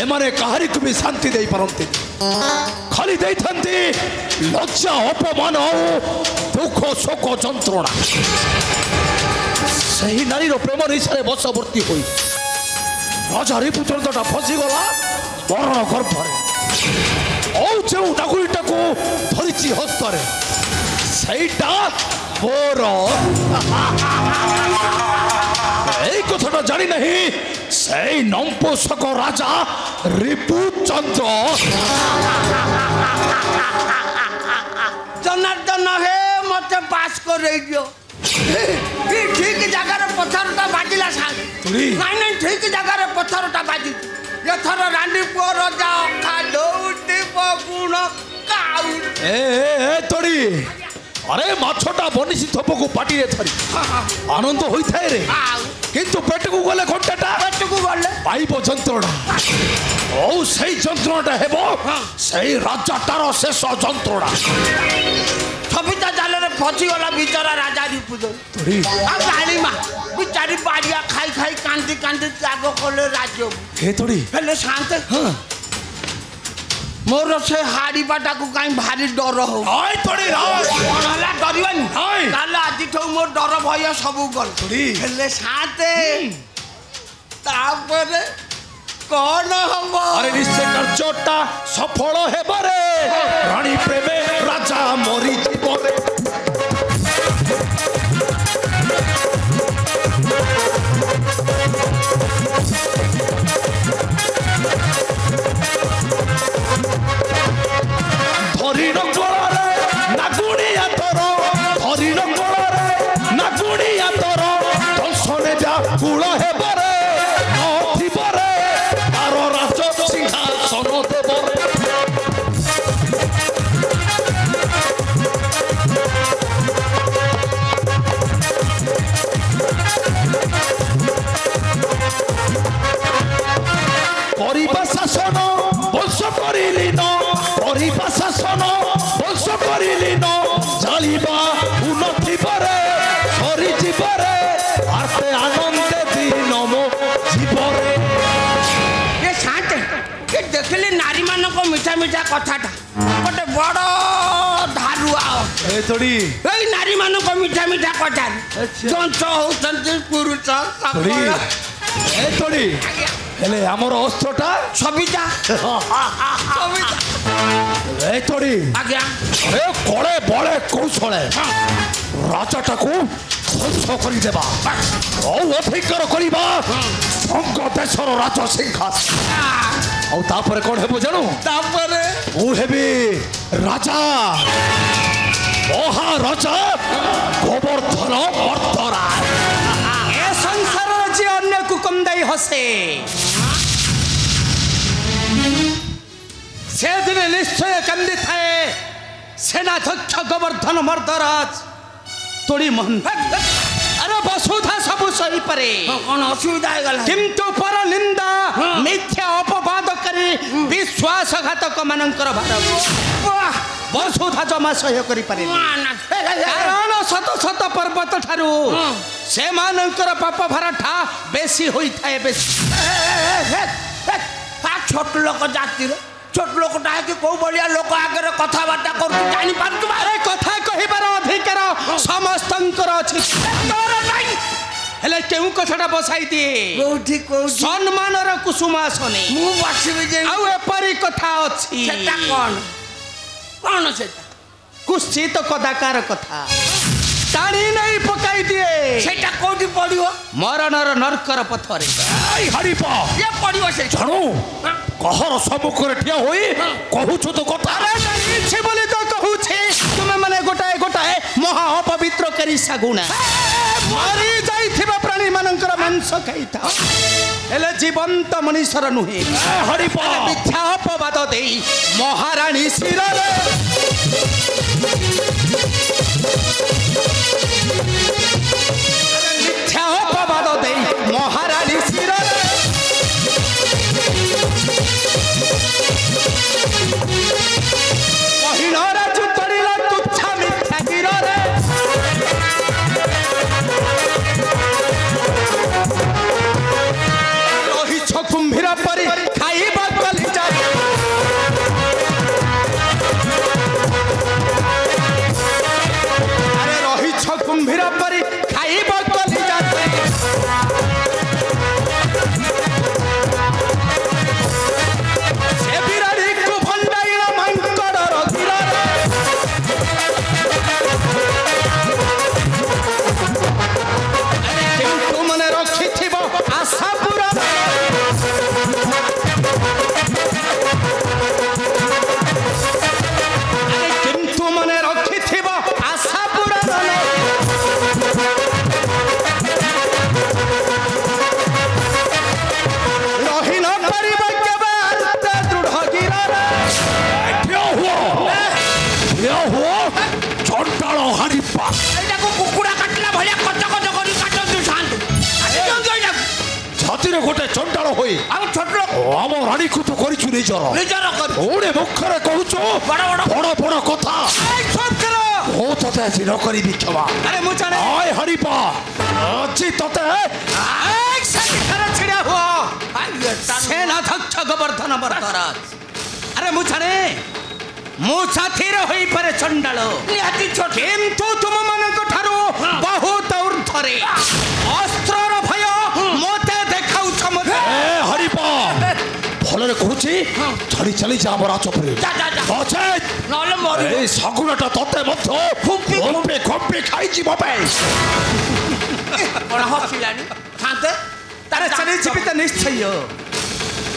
एमाने कहारी को भी शांति दे पारंती खाली दे थंती लज्जा अपमान दुख शोक जंत्रणा सही नारी प्रेम निशारे बशवर्ती हुई राजा रिपुचंद्रटा फसीगला मरण गर्भरे जो डाकुरीटा को धरी हस्तरे सहीटा मोर এই কথাটা জানি নাহি সেই নম্পোষক রাজা রিপুচন্দ্র জনার্দন হে মতে পাস করে দিও ঠিক জায়গার পথরটা বাজিলা সাথ নাই নাই ঠিক জায়গার পথরটা বাজি এথর রানী পুଅ রাজা অখা দৌড়ি গুণ কাউ তোড়ি अरे माछटा बनिसी थपको पाटी रे थरी आनंद होई थाए रे किंतु पेट को गले घंटाटा पेट को गले पाइबो जंत्रणा ओ सही जंत्रणा हेबो सही राजाटार शेष जंत्रणा सबिता जाल रे फसी गला बिचारा राजा रिपुजन तोरी आ गाड़ी मा बिचारी बाड़िया खाई खाई कांदी कांदी त्याग कले राज्य हे तोड़ी हेले शांत हां मोर से हाड़ी बाटा को काई भारी डर हो आय तोड़ी राज कोन हला डरिबन हाय काल आदि ठो मोर डर भय सब गल तोड़ी हेले शांते तापरे कोन हमो अरे निश्चय कर्चोटा सफल हेबारे रानी प्रेमे राजा मरी जीवरे धरी नगरे नागुड़िया तोर धरी नगरे नागुड़िया तोर दर्शने जा कूल हेबरे नथिबरे तार राज सिंहासन देबरे परिबा शासन वंश करिली न परिबा शासन वंश करिली न जालिबा उन्नति बरे सरी जीवरे आते आनंद दिन मो जीवरे ये शांत के देखले नारी मान को मीठा मीठा कथाटा गोटे बड़ धारुआ ए थोड़ी ए नारी मान को मीठा मीठा कथा जंच होतंती पुरुष थोड़ी ए थोड़ी हेले हमर अस्त्रटा सबिता सबिता ए थोड़ी आज्ञा अरे कोड़े बड़े कौशले राजाटा को ध्वंस करि देबा ओ अधिकार करिबा अंग देशर राजा सिंहासन औ तापरे कोन हेबो जानो तापरे ओ हेबी राजा महाराजा गोवर्धन मर्दरा ए संसार जे अन्य को कम दई हसे से दिन निश्चय कंदी थाए सेनाध्यक्ष गोवर्धन मर्दराज तोड़ी मन अरे वसुधा सब सही परे कौन असुविधा है गला किंतु पर निंदा मिथ्या अपवाद करी विश्वासघातक मानकर भार वसुधा जमा सह्य करि पारे कारण शत शत पर्वत ठारू से मानकर पाप भार ठा बेसी होई थाए बेसी छोट लोक जाति रे छोट लोक टाहे कि को बलिया लोक आगे कथा बार्ता कर जानि पार तुम अरे कथा कहिबार अधिकार समस्तंकर अछि तोर नाही हेले केउ कथाटा बसाई दे कोठी कोठी सम्मानर कुसुमासने मु बसिबे जे आउ एपरी कथा अछि सेटा कोन कोन सेटा कुश्चित कदाकार कथा टाणी नहीं पकाई दिए सेटा कोठी पडियो मरणर नरकर पथरे आई हरिपा ये पडियो से छणु कहर सम्मुखरे ठिया होई कहूछु तो कथा अरे नहीं छे बोले तो कहू छे तुमे माने गोटाए गोटाए महा अपवित्र करी सगुणा मरी जाइथिबा प्राणी मानकर मांस खाइता हेले जीवंत मनुष्यर नुहे हरिपा मिथ्या अपवाद देई महारानी शिररे मिथ्या अपवाद देई महारानी शिररे महिनारा जुतड़िला तुच्छा मिथ्या गिररे रही छ कुंभीर परी खाइबा ଆମ ରାଣୀକୁ ତୁ କରିଛୁ ନିଜର ଓଡେ ମୁଖରେ କହୁଛୁ ବଡ ବଡ କଥା ମୁଁ ତତେ ଆଜି ନ କରିବି କ୍ଷମା ଆରେ ମୁଁ ଜାଣେ ଆଏ ହରିପା ଆଜି ତତେ ଛିଡ଼ା ହୁଅ ସେନାଧ୍ୟକ୍ଷ ଗୋବର୍ଦ୍ଧନ ମର୍ଦ୍ଦରାଜ ଆରେ ମୁଁ ଜାଣେ ମୁଁ ସାଥୀର ହୋଇପାରେ ଚଣ୍ଡାଳ କିନ୍ତୁ ତୁମମାନଙ୍କ ଠାରୁ ବହୁତ ଉର୍ଦ୍ଧ୍ୱରେ ଅସ୍ତ୍ରର ଭୟ ମୋତେ ଦେଖାଉଛ ମୋତେ ହରିପା ଭଲରେ କହୁଛି ଛାଡ଼ି ଚାଲିଛି ଆମ ରାଜପୁରୀ ଏଇ ଶଗୁନଟା ତତେ ମଧ୍ୟ ଖମ୍ପି ଖାଇଯିବ କ'ଣ ହସିଲାଣି ଖାନ୍ତେ ତାର ଚାଲିଯିବି ତ ନିଶ୍ଚୟ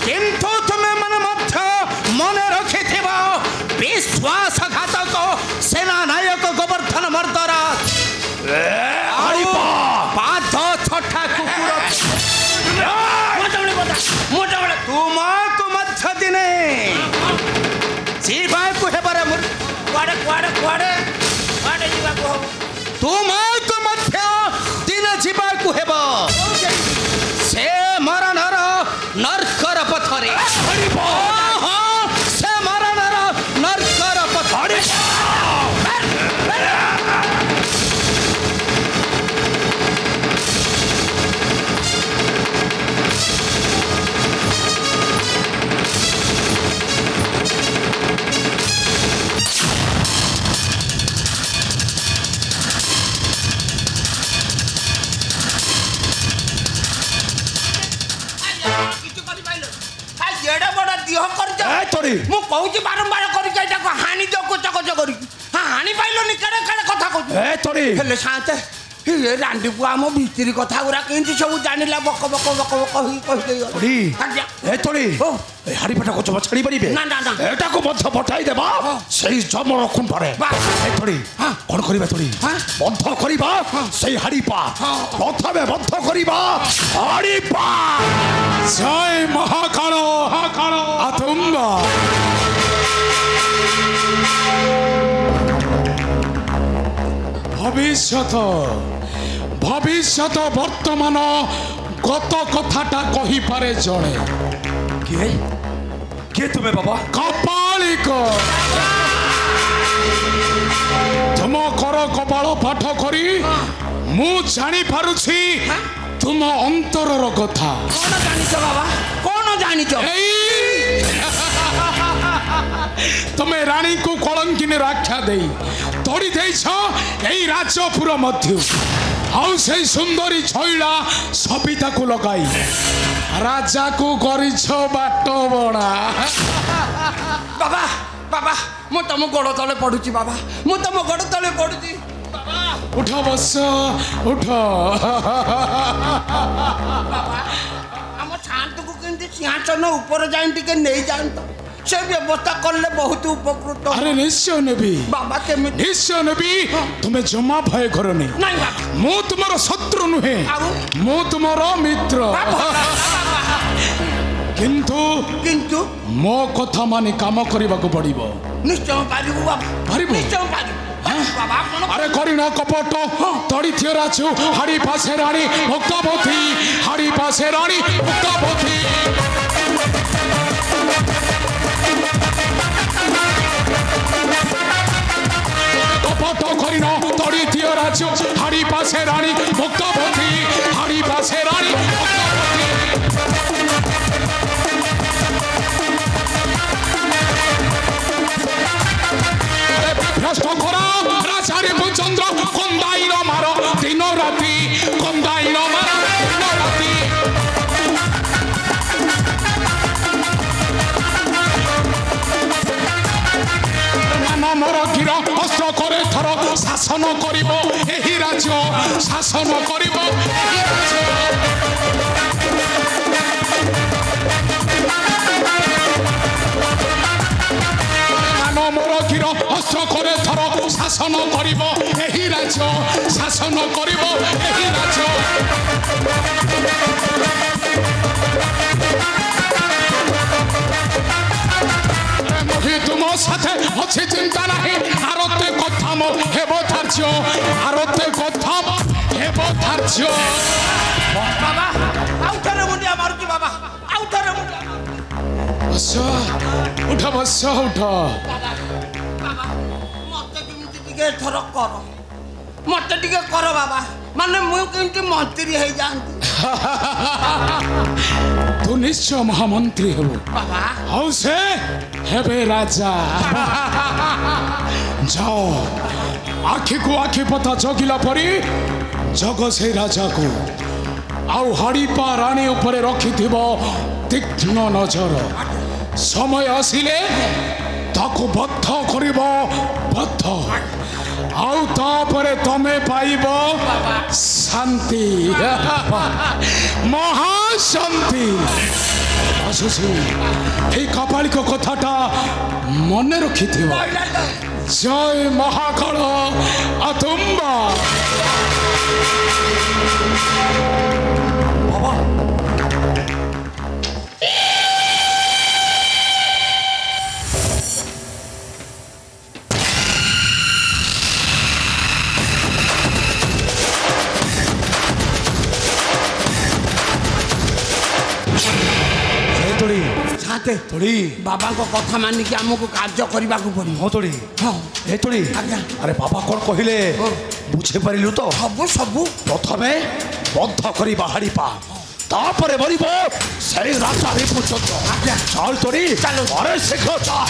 କିନ୍ତୁ ତୁମେ ମାନେ ମଧ୍ୟ ମନେ ରଖିଥିବ ବିଶ୍ୱାସଘାତକ ସେନାନାୟକ ଗୋବର୍ଦ୍ଧନ ମର୍ଦ୍ଦରାଜ ପାଦ ଛଟା କୁକୁର ତୁମକୁ ମଧ୍ୟ ଦିନେ ଯିବାକୁ ହେବରେ କୁଆଡ଼େ ଯିବାକୁ ହବ ତୁମକୁ ମଧ୍ୟ ଦିନେ ଯିବାକୁ ହେବ ସେ ମରଣର ନର୍କର ପଥରେ ସେ ମରଣର ନର୍କର ପଥରେ ମୁଁ କହୁଛି ବାରମ୍ବାର କରିକି ଏଟାକୁ ହାଣି ଦିଅ କୋଚ କୋଚ କରିକି ହାଣି ପାଇଲନି କେଡ଼େ କେଡ଼େ କଥା କହୁଛୁ ହେଲେ ଶାନ୍ତେ ଏ ରାଣ୍ଡି ପୁଅ ଆମ ଭିତରି କଥା ଗୁରା କେମିତି ସବୁ ଜାଣିଲା ବକ ବକ ବକ ବକ ହେଇ କହିଦେଇ ହାରିପାଟା କୋଚ ଛାଡ଼ି ପାରିବେ ଏଟାକୁ ମଧ୍ୟ ପଠାଇ ଦେବା ସେଇ ଜମର କୁଣ୍ଡରେ କ'ଣ କରିବା ତୋଳି ବନ୍ଧ କରିବା ସେଇ ହାଡ଼ିପା ପ୍ରଥମେ ବନ୍ଧ କରିବା ହାଡ଼ିପା ଜୟ ମହାକାଳ ଆତୁମ୍ବ ଭବିଷ୍ୟତ ବର୍ତ୍ତମାନ ଗତ କଥାଟା କହିପାରେ ଜଣେ କିଏ ତୁମେ ବାବା କପାଳିକ ତୁମ କର କପାଳ ପାଠ କରି ମୁଁ ଜାଣିପାରୁଛି ତୁମ ଅନ୍ତରର କଥା କ'ଣ ଜାଣିଛ ବାବା କ'ଣ ଜାଣିଛ ତୁମେ ରାଣୀକୁ କଳଙ୍କିନୀର ଆଖ୍ୟା ଦେଇ ତୋଡ଼ି ଦେଇଛ ଏଇ ରାଜପୁର ମଧ୍ୟ ଆଉ ସେଇ ସୁନ୍ଦରୀ ଛଇଳା ସବିତାକୁ ଲଗାଇ ରାଜାକୁ କରିଛ ବାଟ ବଣା ବାବା ବାବା ମୁଁ ତମ ଗୋଡ଼ ତଳେ ପଡ଼ୁଛି ବାବା ମୁଁ ତମ ଗୋଡ଼ ତଳେ ପଡ଼ୁଛି ଉଠ ବସ ଉଠ ଆମ ଛାନ୍ତକୁ କେମିତି ସିଂହାସନ ଉପରେ ଯାଇ ଟିକେ ନେଇଯାଆନ୍ତ ସେ ବ୍ୟବସ୍ଥା କଲେ ବହୁତ ଉପକୃତ ଆରେ ନିଶ୍ଚୟ ନେବି ବାବା କେମିତି ନିଶ୍ଚୟ ନେବି ତୁମେ ଜମା ଭୟ କରନି ମୁଁ ତୁମର ଶତ୍ରୁ ନୁହେଁ ମୁଁ ତୁମର ମିତ୍ର କିନ୍ତୁ ମୋ କଥା ମାନି କାମ କରିବାକୁ ପଡ଼ିବ ନିଶ୍ଚୟ ପାରିବୁ ବାବା ପାରିବୁ ନିଶ୍ଚୟ ପାରିବୁ আরে করিনা কপট তড়িথিয় রাজু হাড়ি পাশে রানী ভক্তপথী হাড়ি পাশে রানী ভক্তপথী কপট করিনা তড়িথিয় রাজু হাড়ি পাশে রানী ভক্তপথী হাড়ি পাশে রানী ভক্তপথী ভ্রষ্ট করা রাজারে চন্দ্র কন্দাইর মার দিন রাতি কন্দাইর মার দিন রাতি নামর গির অস্ত্র করে থর শাসন করিব এই রাজ্য শাসন করিব এই রাজ্য মোরকির অস্ত্র করে থর শাসন করিব এই রাজ্য শাসন করিব এই রাজ্য তুম সাথে অছি চিন্তা নাহি আরতে কথা মো হেব ধার্য আরতে কথা হেব ধার্য বাবা আউথরে মুন্ডিয়া মারুছি বাবা আউথরে মুন্ডিয়া ବସ ଉଠ ବସ ଉଠ। ବାବା ମତେ କେମିତି ଟିକେ ଏଥର କର, ମତେ ଟିକେ କର ବାବା, ମାନେ ମୁଁ କେମିତି ମନ୍ତ୍ରୀ ହେଇଯାଆନ୍ତି। ତୁ ନିଶ୍ଚୟ ମହାମନ୍ତ୍ରୀ ହେବୁ ବାବା ଆଉ ସେ ହେବେ ରାଜା। ଯାଅ ଆଖିକୁ ଆଖି ପତା ଜଗିଲା ପରି ଜଗ ସେ ରାଜାକୁ, ଆଉ ହାଡ଼ିପା ରାଣୀ ଉପରେ ରଖିଥିବ ତୀକ୍ଷ୍ଣ ନଜର। ସମୟ ଆସିଲେ ତାକୁ ବଦ୍ଧ କରିବ, ବଦ୍ଧ। ଆଉ ତାପରେ ତମେ ପାଇବ ଶାନ୍ତି, ମହାଶାନ୍ତି। ଆସୁଛି এই କପାଳିକ କଥାଟା ମନେ ରଖିଥିବ। ଜୟ ମହାକାଳ ଆତୁମ୍ବା। ସାଥେ ତୋଳି ବାବାଙ୍କ କଥା ମାନିକି ଆମକୁ କାର୍ଯ୍ୟ କରିବାକୁ ପଡ଼ିବ। ହଁ ତୋଳି ହଁ ଏ ତୋଳି ଆଜ୍ଞା। ଆରେ ବାବା କ'ଣ କହିଲେ ବୁଝିପାରିଲୁ ତ? ସବୁ ସବୁ ପ୍ରଥମେ ବଦ୍ଧ କରିବା ହାଡ଼ିପା, ତାପରେ ବଳିବ ସେଇ ରାଜା ରିପୁଚନ୍ଦ୍ର। ଆଜ୍ଞା। ଚାଲ ତୋଳି ଚାଲ। ଘରେ ଶୀଘ୍ର ଚାଲ।